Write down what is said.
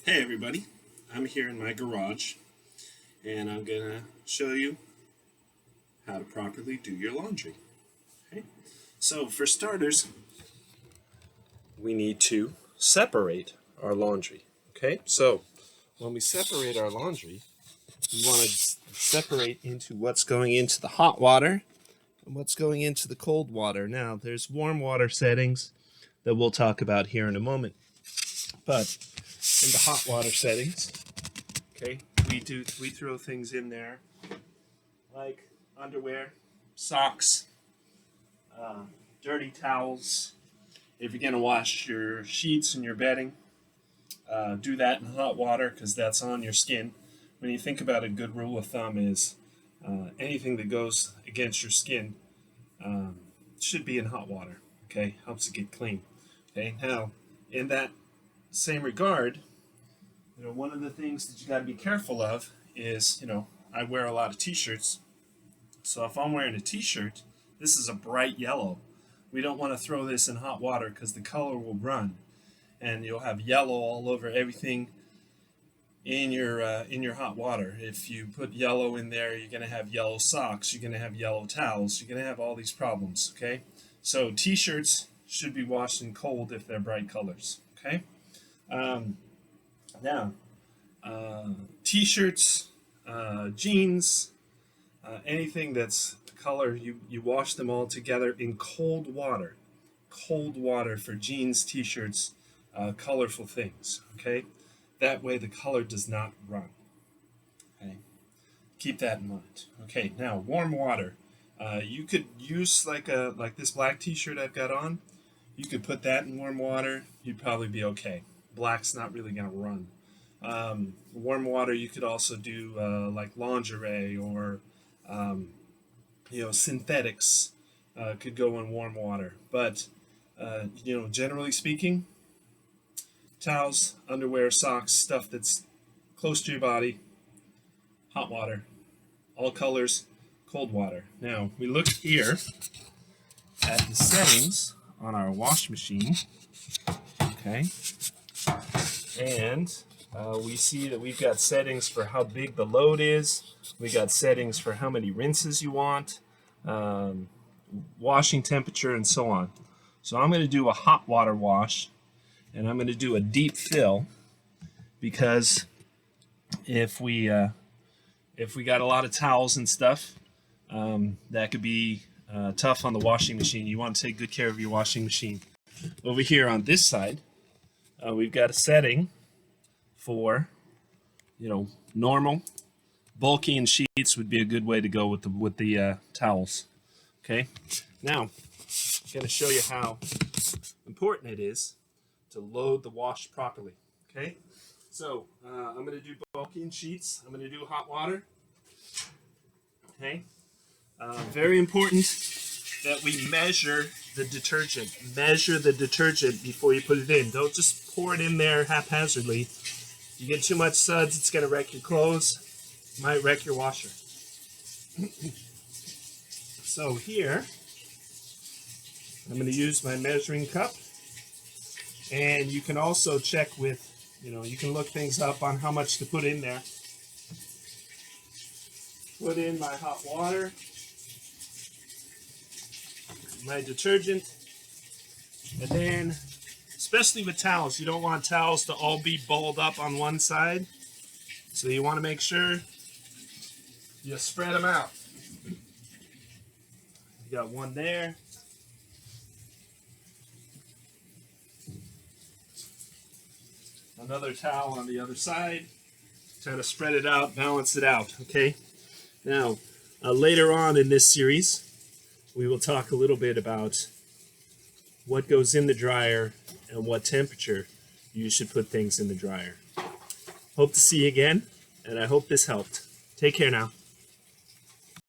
Hey everybody, I'm here in my garage and I'm gonna show you how to properly do your laundry. Okay? So for starters, we need to separate our laundry. Okay, so when we separate our laundry, we want to separate into what's going into the hot water and what's going into the cold water. Now, there's warm water settings that we'll talk about here in a moment, but in the hot water settings, okay, we throw things in there like underwear, socks, dirty towels. If you're gonna wash your sheets and your bedding, do that in hot water because that's on your skin. When you think about it, a good rule of thumb is anything that goes against your skin um, should be in hot water. Okay, helps it get clean. Okay, now in that same regard, one of the things that you got to be careful of is, I wear a lot of t-shirts. So if I'm wearing a t-shirt, this is a bright yellow. We don't want to throw this in hot water because the color will run and you'll have yellow all over everything in your hot water. If you put yellow in there, you're going to have yellow socks, you're going to have yellow towels, you're going to have all these problems, okay? So t-shirts should be washed in cold if they're bright colors, okay? Now, t-shirts, jeans, anything that's color, you wash them all together in cold water. Cold water for jeans, t-shirts, colorful things, okay? That way the color does not run, okay? Keep that in mind. Okay, now warm water. You could use like this black t-shirt I've got on. You could put that in warm water. You'd probably be okay. Black's not really going to run. Warm water, you could also do like lingerie or synthetics could go in warm water. But generally speaking, towels, underwear, socks, stuff that's close to your body, hot water, all colors, cold water. Now we look here at the settings on our wash machine. Okay, and we see that we've got settings for how big the load is. We got settings for how many rinses you want, washing temperature, and so on. So I'm going to do a hot water wash, and I'm going to do a deep fill because if we got a lot of towels and stuff, that could be tough on the washing machine. You want to take good care of your washing machine. Over here on this side, we've got a setting for, normal. Bulky and sheets would be a good way to go with the towels. Okay. Now, I'm going to show you how important it is to load the wash properly. Okay. So I'm going to do bulky and sheets. I'm going to do hot water. Okay. Very important that we measure the detergent. Measure the detergent before you put it in. Don't just pour it in there haphazardly. You get too much suds, it's going to wreck your clothes. It might wreck your washer. So here, I'm going to use my measuring cup. And you can also check with, you can look things up on how much to put in there. Put in my hot water, my detergent, and then, especially with towels, you don't want towels to all be balled up on one side. So you want to make sure you spread them out. You got one there. Another towel on the other side. Try to spread it out, balance it out, okay? Now, later on in this series, we will talk a little bit about what goes in the dryer and what temperature you should put things in the dryer. Hope to see you again, and I hope this helped. Take care now.